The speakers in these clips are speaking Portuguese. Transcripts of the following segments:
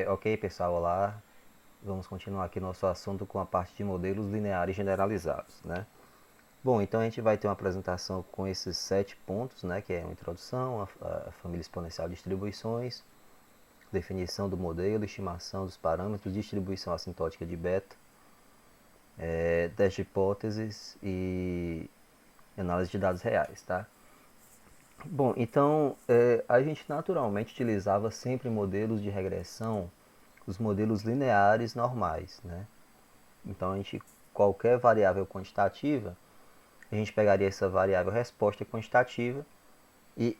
Ok, pessoal, olá. Vamos continuar aqui nosso assunto com a parte de modelos lineares generalizados, né? Bom, então a gente vai ter uma apresentação com esses 7 pontos, né? Que é uma introdução, a família exponencial de distribuições, definição do modelo, estimação dos parâmetros, distribuição assintótica de beta, teste de hipóteses e análise de dados reais, tá? Bom, então a gente naturalmente utilizava sempre modelos de regressão, os modelos lineares normais, né? Então a gente, qualquer variável quantitativa, a gente pegaria essa variável resposta quantitativa e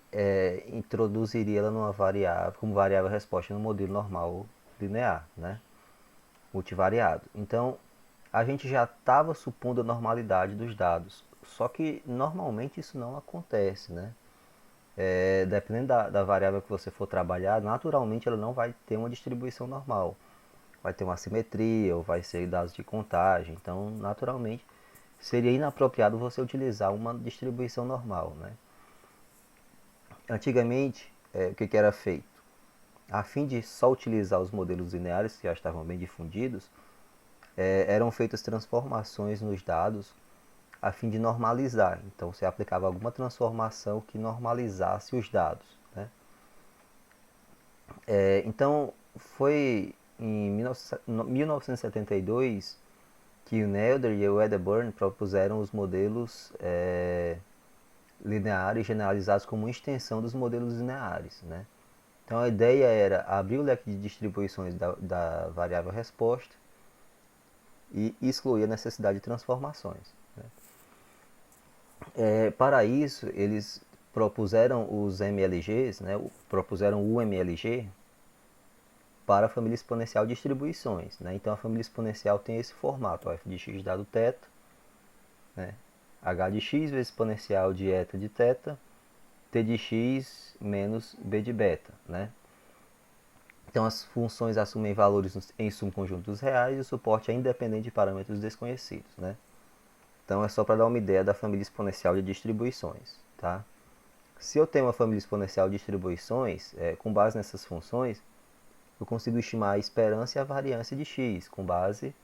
introduziria ela numa variável, como variável resposta no modelo normal linear, né? Multivariado. Então a gente já estava supondo a normalidade dos dados, só que normalmente isso não acontece, né? Dependendo da variável que você for trabalhar, naturalmente ela não vai ter uma distribuição normal. Vai ter uma assimetria ou vai ser dados de contagem. Então, naturalmente, seria inapropriado você utilizar uma distribuição normal, né? Antigamente, o que era feito? A fim de só utilizar os modelos lineares, que já estavam bem difundidos, eram feitas transformações nos dados a fim de normalizar. Então, você aplicava alguma transformação que normalizasse os dados, né? Então, foi em 1972 que o Nelder e o Wedderburn propuseram os modelos lineares generalizados como extensão dos modelos lineares, né? Então a ideia era abrir o leque de distribuições da variável resposta e excluir a necessidade de transformações, né? Para isso, eles propuseram os MLGs, né? Propuseram o MLG para a família exponencial de distribuições, né? Então a família exponencial tem esse formato, ó, f de x dado θ, né? h de x vezes exponencial de eta de θ, t de x menos b de beta, né? Então as funções assumem valores em subconjuntos reais e o suporte é independente de parâmetros desconhecidos, né? Então é só para dar uma ideia da família exponencial de distribuições, tá? Se eu tenho uma família exponencial de distribuições, com base nessas funções, eu consigo estimar a esperança e a variância de x, com base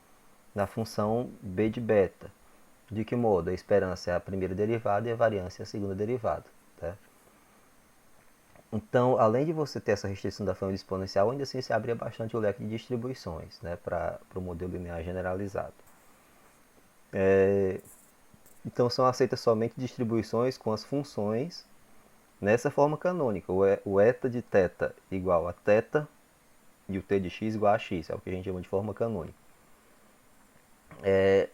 na função b de beta. De que modo? A esperança é a primeira derivada e a variância é a segunda derivada, tá? Então, além de você ter essa restrição da família exponencial, ainda assim se abria bastante o leque de distribuições, né, para o modelo linear generalizado. Então, são aceitas somente distribuições com as funções nessa forma canônica. O eta de θ igual a θ e o t de x igual a x, é o que a gente chama de forma canônica.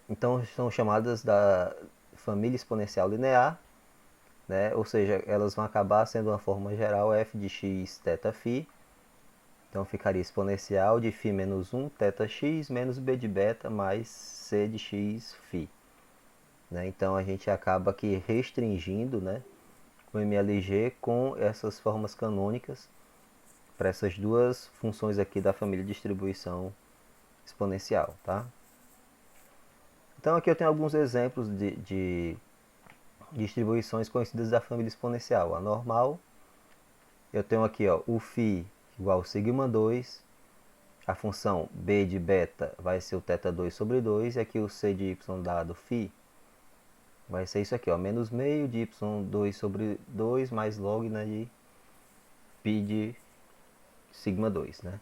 Então, são chamadas da família exponencial linear, né? Ou seja, elas vão acabar sendo uma forma geral f de x θφ. Então ficaria exponencial de φ menos 1 θx menos b de beta mais c de x φ. Né? Então a gente acaba aqui restringindo, né, o MLG com essas formas canônicas para essas duas funções aqui da família de distribuição exponencial. Tá? Então aqui eu tenho alguns exemplos de distribuições conhecidas da família exponencial. A normal, eu tenho aqui ó, o φ igual a sigma 2, a função b de beta vai ser o θ2 sobre 2, e aqui o c de y dado φ vai ser isso aqui, ó, menos meio de y2 sobre 2 mais log, né, de π de sigma 2, né?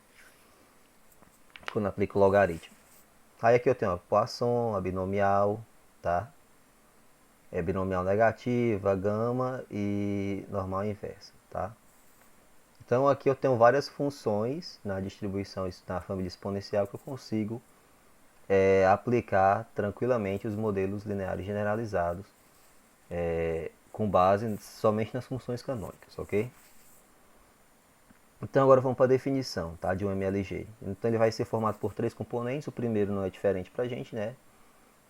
Quando aplico o logaritmo. Aí aqui eu tenho a Poisson, a binomial, tá? É binomial negativa, gama e normal inversa, tá? Então aqui eu tenho várias funções na distribuição na família exponencial que eu consigo aplicar tranquilamente os modelos lineares generalizados com base somente nas funções canônicas, ok? Então agora vamos para a definição, tá, de um MLG. Então ele vai ser formado por três componentes. O primeiro não é diferente para a gente, né?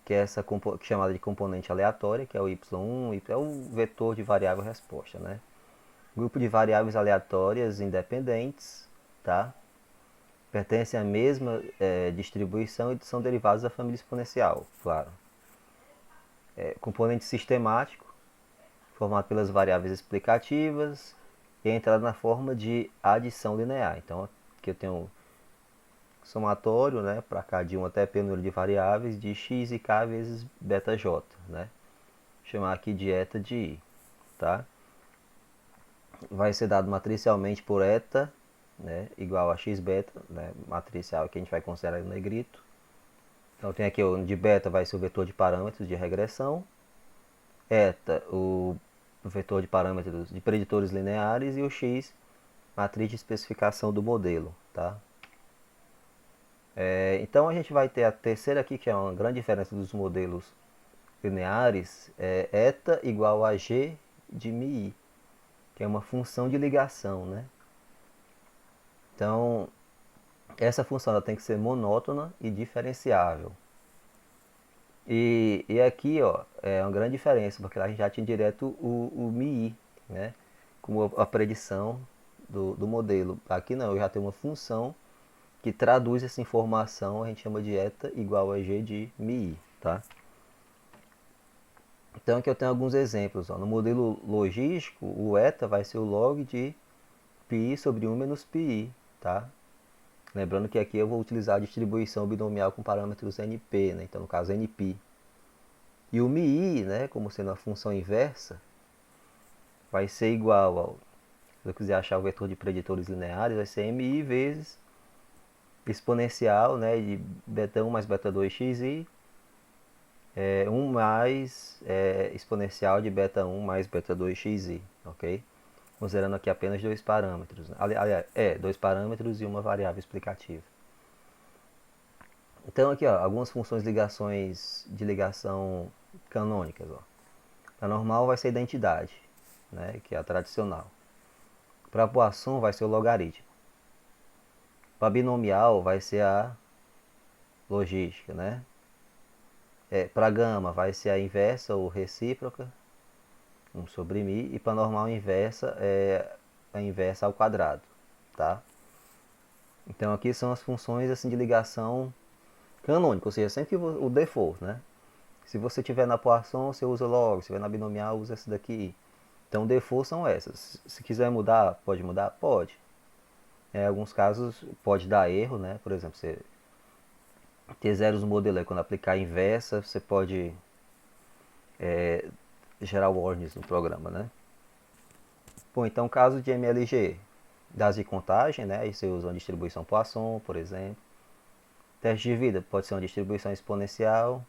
Que é essa chamada de componente aleatória, que é o y1, é o vetor de variável resposta, né? Grupo de variáveis aleatórias independentes, tá? Pertencem à mesma distribuição e são derivados da família exponencial, claro. Componente sistemático, formado pelas variáveis explicativas e entrada na forma de adição linear. Então aqui eu tenho somatório, né, para k de 1 até p número de variáveis de x e k vezes beta j, né? Vou chamar aqui de eta de i, tá? Vai ser dado matricialmente por eta, né, igual a x beta, né, matricial que a gente vai considerar em negrito. Então tem aqui o de beta vai ser o vetor de parâmetros de regressão, eta o vetor de parâmetros de preditores lineares e o x matriz de especificação do modelo, tá? Então a gente vai ter a terceira aqui, que é uma grande diferença dos modelos lineares, eta igual a g de μi, que é uma função de ligação, né? Então essa função ela tem que ser monótona e diferenciável. E aqui, ó, é uma grande diferença, porque lá a gente já tinha direto o μi, né? Como a predição do modelo. Aqui não, eu já tenho uma função que traduz essa informação, a gente chama de eta igual a g de μi, tá? Então aqui eu tenho alguns exemplos, ó. No modelo logístico, o eta vai ser o log de πi sobre 1 menos πi, tá? Lembrando que aqui eu vou utilizar a distribuição binomial com parâmetros np, né? Então no caso npi. E o μi, né, como sendo a função inversa, vai ser igual ao, se eu quiser achar o vetor de preditores lineares, vai ser mi vezes exponencial, né, de beta 1 mais beta 2xi, 1 mais exponencial de beta 1 mais beta 2xi, ok? Considerando aqui apenas dois parâmetros. Aliás, dois parâmetros e uma variável explicativa. Então aqui, ó, algumas funções de ligação canônicas. Ó. A normal vai ser a identidade, né, que é a tradicional. Para Poisson vai ser o logaritmo. Para binomial vai ser a logística, né? Para gama vai ser a inversa ou recíproca, 1 sobre μ, e para normal inversa é a inversa ao quadrado, tá? Então aqui são as funções assim de ligação canônica, ou seja, sempre o default, né? Se você tiver na Poisson, você usa log, se tiver na binomial, usa essa daqui. Então default são essas. Se quiser mudar, pode mudar? Pode. Em alguns casos pode dar erro, né? Por exemplo, você ter zeros no modelo, aí quando aplicar a inversa, você pode gerar warnings no programa, né? Bom, então caso de MLG, dados de contagem, né? Aí você usa uma distribuição Poisson, por exemplo. Teste de vida pode ser uma distribuição exponencial.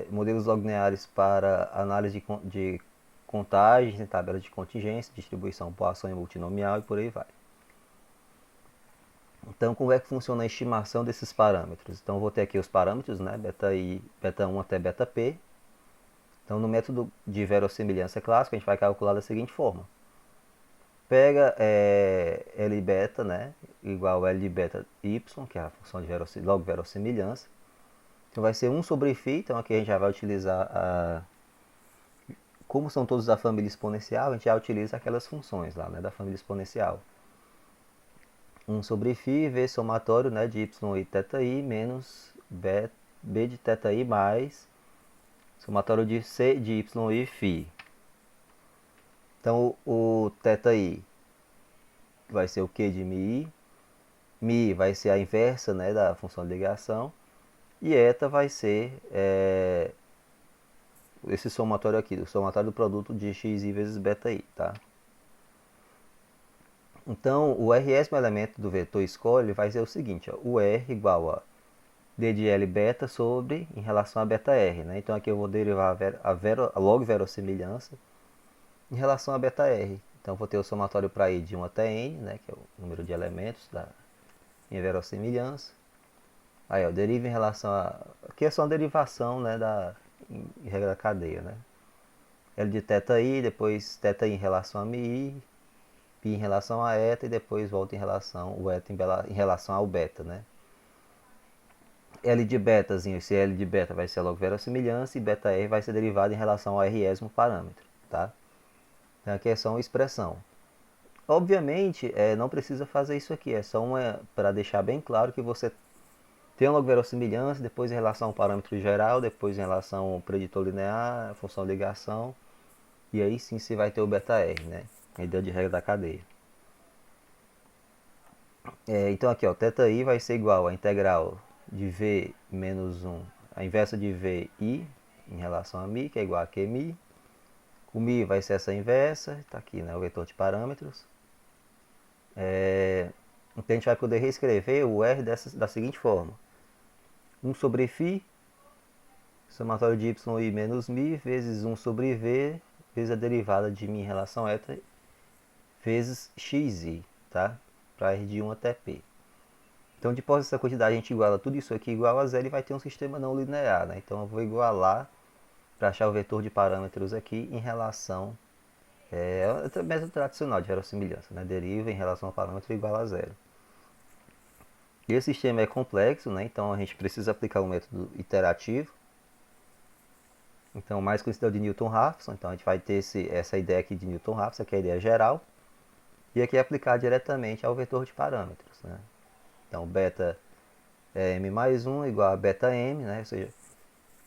Modelos log lineares para análise de contagens em tabela de contingência, distribuição Poisson e multinomial e por aí vai. Então, como é que funciona a estimação desses parâmetros? Então, eu vou ter aqui os parâmetros, né? Beta I, beta 1 até beta P. Então, no método de verossimilhança clássico, a gente vai calcular da seguinte forma. Pega L beta, né? Igual a L de beta Y, que é a função de log verossimilhança. Então, vai ser 1 sobre φ. Então, aqui a gente já vai utilizar como são todos da família exponencial, a gente já utiliza aquelas funções lá, né? Da família exponencial. 1 sobre φ vezes somatório, né, de y e θi menos b de θi mais somatório de c de y e φ. Então o θi vai ser o q de μi, μi vai ser a inversa, né, da função de ligação, e eta vai ser esse somatório aqui, o somatório do produto de xi vezes beta i, tá? Então, o résimo elemento do vetor escolhe vai ser o seguinte, ó, o R igual a d de L beta sobre, em relação a beta R, né? Então, aqui eu vou derivar a log verossimilhança em relação a beta R. Então, vou ter o somatório para I de 1 até N, né? Que é o número de elementos da minha verossimilhança. Aí, ó, deriva em relação a... Aqui é só uma derivação, né, em regra da cadeia, né? L de θi, depois θi em relação a mi, π em relação a eta e depois volta em relação o eta em relação ao beta, né? L de betazinho, esse L de beta vai ser logo verossimilhança e beta R vai ser derivado em relação ao résimo parâmetro, tá? Então aqui é só uma expressão. Obviamente, não precisa fazer isso aqui, é só uma para deixar bem claro que você tem uma verossimilhança, depois em relação ao parâmetro geral, depois em relação ao preditor linear, função de ligação, e aí sim você vai ter o beta R, né? A ideia de regra da cadeia. Então aqui, ó, θi vai ser igual a integral de v menos 1, a inversa de vi em relação a mi, que é igual a qmi. O mi vai ser essa inversa, está aqui, né, o vetor de parâmetros. Então a gente vai poder reescrever o r da seguinte forma. 1 sobre φ, somatório de y menos mi, vezes 1 sobre v, vezes a derivada de mi em relação a eta, vezes xi, tá? Para r de 1 até p. Então, depois dessa quantidade, a gente iguala tudo isso aqui igual a zero e vai ter um sistema não linear, né? Então, eu vou igualar para achar o vetor de parâmetros aqui em relação... É o método tradicional de verossimilhança, né? Deriva em relação ao parâmetro igual a zero. E esse sistema é complexo, né? Então, a gente precisa aplicar um método iterativo. Então, mais conhecido é o de Newton-Raphson. Então, a gente vai ter essa ideia aqui de Newton-Raphson, que é a ideia geral. E aqui é aplicar diretamente ao vetor de parâmetros, né? Então, beta é m mais 1 igual a beta m, né? Ou seja,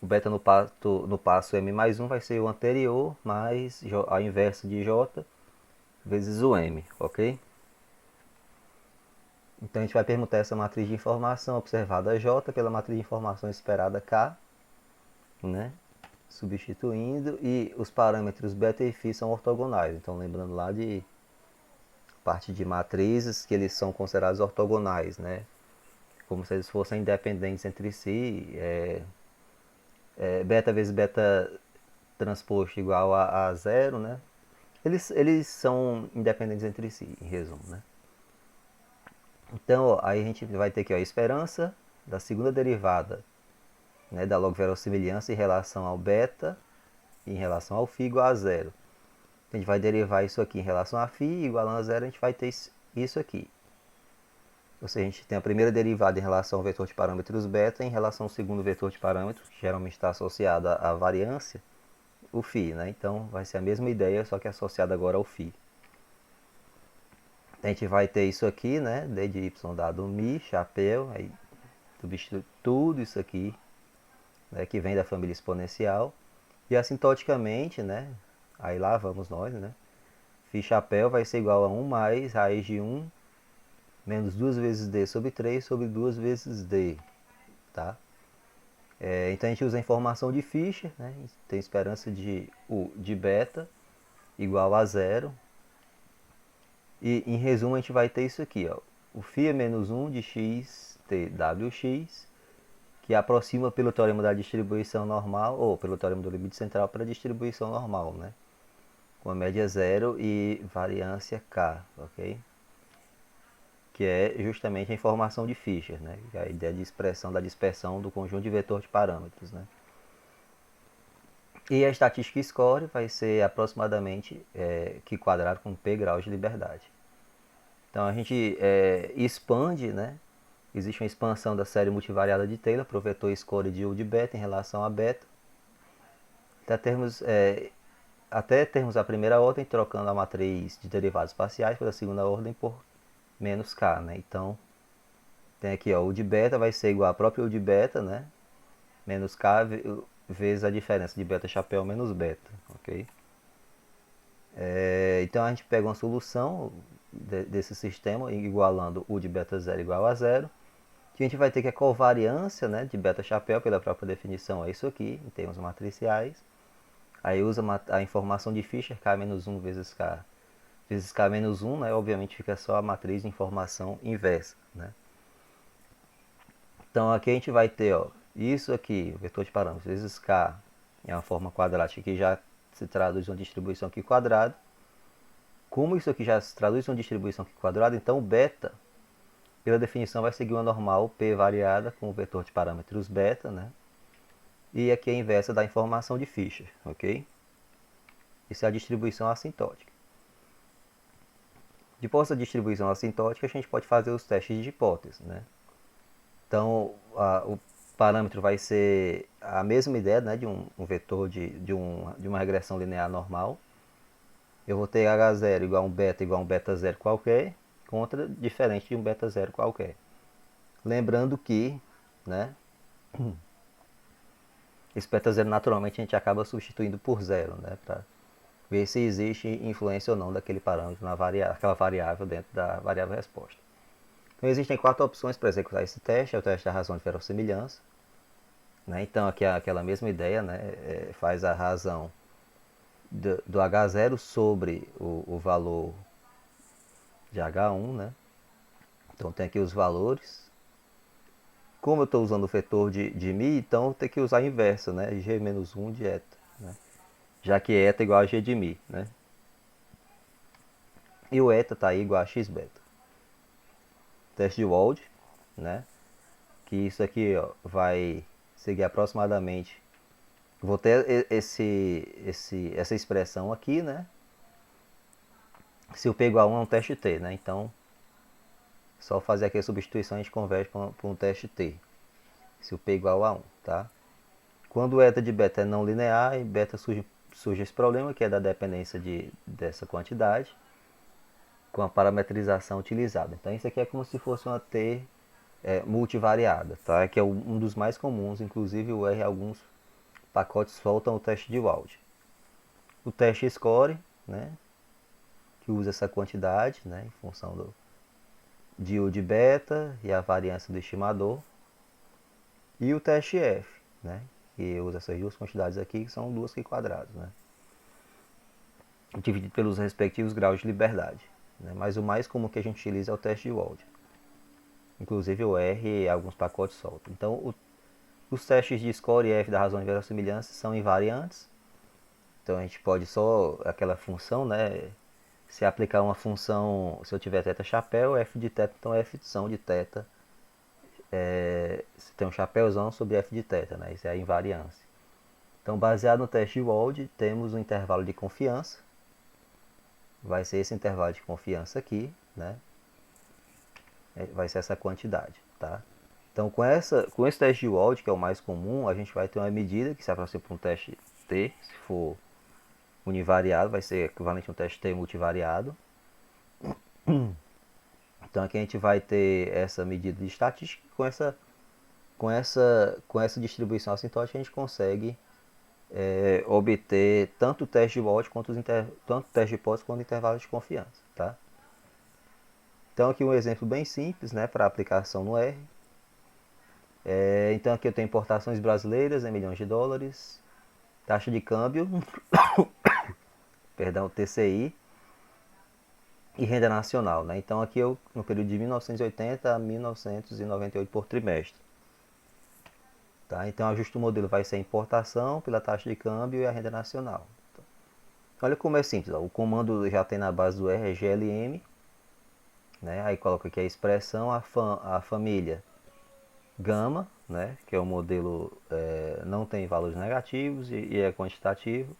o beta no passo m mais 1 vai ser o anterior mais a inversa de j vezes o m, ok? Então, a gente vai permutar essa matriz de informação observada j pela matriz de informação esperada k, né? Substituindo, e os parâmetros beta e φ são ortogonais. Então, lembrando lá de parte de matrizes que eles são considerados ortogonais, né? Como se eles fossem independentes entre si. Beta vezes beta transposto igual a zero, né? Eles são independentes entre si, em resumo, né? Então, ó, aí a gente vai ter aqui ó, a esperança da segunda derivada, né, da log-verossimilhança em relação ao beta e em relação ao φ igual a zero. A gente vai derivar isso aqui em relação a φ igual a zero, a gente vai ter isso aqui. Ou seja, a gente tem a primeira derivada em relação ao vetor de parâmetros beta em relação ao segundo vetor de parâmetros, que geralmente está associado à variância, o φ, né? Então vai ser a mesma ideia, só que associada agora ao φ. A gente vai ter isso aqui, né? D de y dado mi, chapéu, aí substitui tudo isso aqui, né? Que vem da família exponencial. E assintoticamente, né? Aí lá vamos nós, né? Φ chapéu vai ser igual a 1 mais raiz de 1 menos 2 vezes d sobre 3 sobre 2 vezes d, tá? Então a gente usa a informação de Fischer, né? Tem esperança de U de beta igual a zero. E em resumo a gente vai ter isso aqui, ó. O φ é menos 1 de x t wx, que aproxima pelo teorema da distribuição normal, ou pelo teorema do limite central para a distribuição normal, né? Com a média zero e variância k, ok? Que é justamente a informação de Fischer, né? Que é a ideia de expressão da dispersão do conjunto de vetor de parâmetros, né? E a estatística score vai ser aproximadamente Q quadrado com P graus de liberdade. Então a gente expande, né? Existe uma expansão da série multivariada de Taylor para o vetor score de U de beta em relação a beta. Até termos a primeira ordem, trocando a matriz de derivados parciais pela segunda ordem por menos K, né? Então, tem aqui, ó, U de beta vai ser igual a própria U de beta, né? Menos K vezes a diferença de beta chapéu menos beta, ok? Então, a gente pega uma solução desse sistema, igualando U de beta zero igual a zero. Que a gente vai ter que a covariância, né, de beta chapéu, pela própria definição, é isso aqui, em termos matriciais. Aí usa a informação de Fischer, K menos 1 vezes K menos 1, né? Obviamente fica só a matriz de informação inversa, né? Então aqui a gente vai ter, ó, isso aqui, o vetor de parâmetros, vezes K, é uma forma quadrática que já se traduz em uma distribuição aqui quadrada. Como isso aqui já se traduz em uma distribuição aqui quadrada, então o beta, pela definição, vai seguir uma normal P variada com o vetor de parâmetros beta, né? E aqui é a inversa da informação de Fischer, ok? Isso é a distribuição assintótica. Depois da distribuição assintótica, a gente pode fazer os testes de hipótese, né? Então, o parâmetro vai ser a mesma ideia, né, de um vetor de uma regressão linear normal. Eu vou ter H0 igual a um beta zero qualquer, contra diferente de um beta zero qualquer. Lembrando que, né, esse beta zero naturalmente a gente acaba substituindo por zero, né, para ver se existe influência ou não daquele parâmetro naquela variável dentro da variável resposta. Então existem 4 opções para executar esse teste. É o teste da razão de verossimilhança, né? Então aqui é aquela mesma ideia, né? Faz a razão do H0 sobre o valor de H1, né? Então tem aqui os valores. Como eu estou usando o vetor de μ, então tem que usar a inversa, né? G menos 1 de eta, né? Já que eta é igual a G de μ, né? E o eta está aí igual a x beta. Teste de Wald, né? Que isso aqui, ó, vai seguir aproximadamente. Vou ter essa expressão aqui, né? Se o P igual a 1 é um teste T, né? Então, só fazer aqui a substituição a gente converte para um teste T. Se o P igual a 1, tá? Quando o eta de beta é não linear, em beta surge esse problema, que é da dependência dessa quantidade com a parametrização utilizada. Então isso aqui é como se fosse uma T multivariada, tá? Que é um dos mais comuns, inclusive o R alguns pacotes soltam o teste de Wald. O teste score, né? Que usa essa quantidade, né? Em função de U de beta e a variância do estimador. E o teste F, né? Que usa essas duas quantidades aqui, que são 2 π quadrados, né? Dividido pelos respectivos graus de liberdade. Né? Mas o mais comum que a gente utiliza é o teste de Wald. Inclusive o R alguns pacotes soltam. Então os testes de score e F da razão de verossimilhança são invariantes. Então a gente pode só aquela função, né? Se aplicar uma função, se eu tiver teta chapéu, F de teta, então F são de teta. Se tem um chapéuzão sobre F de teta, né? Isso é a invariância. Então baseado no teste de Wald, temos um intervalo de confiança. Vai ser esse intervalo de confiança aqui, né? Vai ser essa quantidade, tá? Então com esse teste de Wald, que é o mais comum, a gente vai ter uma medida que se aproxima para um teste T, se for univariado, vai ser equivalente a um teste T multivariado. Então aqui a gente vai ter essa medida de estatística, com essa distribuição assintótica a gente consegue obter tanto o teste de Wald quanto tanto o teste de hipótese quanto o intervalo de confiança, tá? Então aqui um exemplo bem simples, né, para aplicação no R. Então aqui eu tenho importações brasileiras em milhões de dólares, taxa de câmbio, perdão, TCI e renda nacional, né? Então aqui eu no período de 1980 a 1998 por trimestre. Tá? Então o ajuste do modelo vai ser a importação pela taxa de câmbio e a renda nacional. Então, olha como é simples, ó. O comando já tem na base do R é GLM, né? Aí coloca aqui a expressão, a família gama, né? Que é o modelo não tem valores negativos e é quantitativo.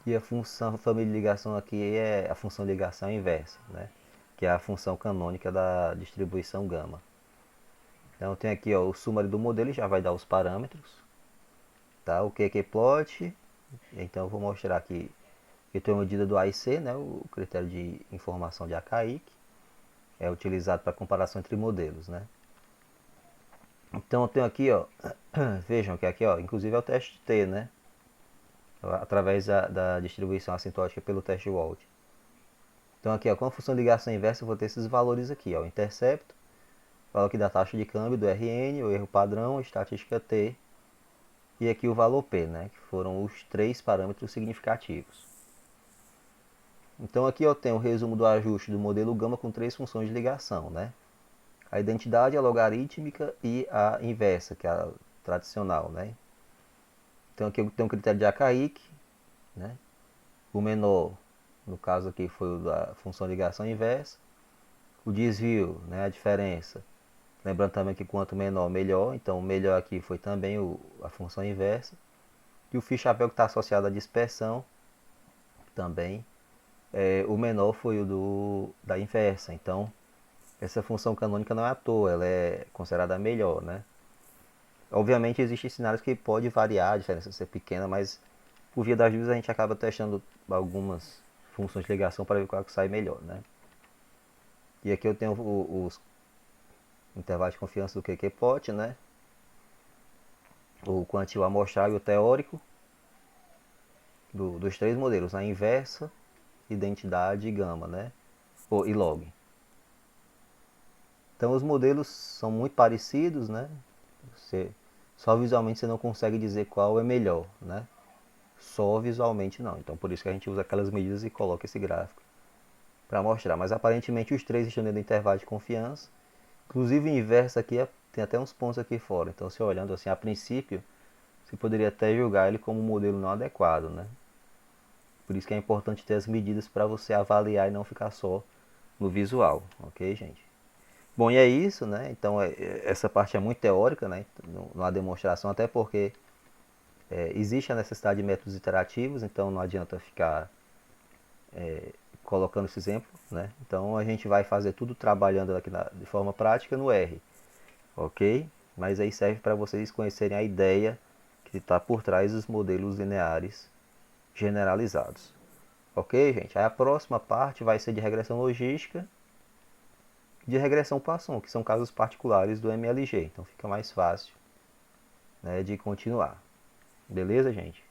E a função família de ligação aqui é a função de ligação inversa, né? Que é a função canônica da distribuição gama. Então tem aqui, ó, o summary do modelo, já vai dar os parâmetros, tá? O QQ-plot, então eu vou mostrar aqui que tem a medida do AIC, né? O critério de informação de Akaic, é utilizado para comparação entre modelos, né? Então eu tenho aqui, ó, vejam que aqui, ó, inclusive é o teste de T, né? Através da distribuição assintótica pelo teste Wald. Então aqui, ó, com a função de ligação inversa eu vou ter esses valores aqui, ó, o intercepto, valor aqui da taxa de câmbio do RN, o erro padrão, a estatística T e aqui o valor P, né, que foram os 3 parâmetros significativos. Então aqui eu tenho o resumo do ajuste do modelo gama com 3 funções de ligação, né? A identidade, a logarítmica e a inversa, que é a tradicional, né? Então aqui eu tenho um critério de Akaic, né? O menor, no caso aqui, foi o da função de ligação inversa. O desvio, né, a diferença. Lembrando também que quanto menor, melhor. Então o melhor aqui foi também a função inversa. E o φ chapéu que está associado à dispersão também. O menor foi o da inversa. Então essa função canônica não é à toa, ela é considerada a melhor, né? Obviamente existem cenários que pode variar, a diferença ser pequena, mas por via das dúvidas a gente acaba testando algumas funções de ligação para ver qual que sai melhor, né? E aqui eu tenho os intervalos de confiança do QQ-plot, né? O quantio amostrável e o teórico dos 3 modelos, a inversa, identidade e gama, né? E log. Então os modelos são muito parecidos, né? Você, só visualmente você não consegue dizer qual é melhor, né? Só visualmente não. Então por isso que a gente usa aquelas medidas e coloca esse gráfico para mostrar. Mas aparentemente os três estão dentro do intervalo de confiança. Inclusive o inverso aqui tem até uns pontos aqui fora. Então se olhando assim a princípio, você poderia até julgar ele como um modelo não adequado, né? Por isso que é importante ter as medidas para você avaliar e não ficar só no visual, ok, gente? Bom, e é isso, né? Então essa parte é muito teórica, né? Não há demonstração, até porque existe a necessidade de métodos iterativos, então não adianta ficar colocando esse exemplo, né? Então a gente vai fazer tudo trabalhando aqui de forma prática no R, ok? Mas aí serve para vocês conhecerem a ideia que está por trás dos modelos lineares generalizados. Ok, gente? Aí a próxima parte vai ser de regressão logística e de regressão Poisson, que são casos particulares do MLG. Então fica mais fácil, né, de continuar. Beleza, gente?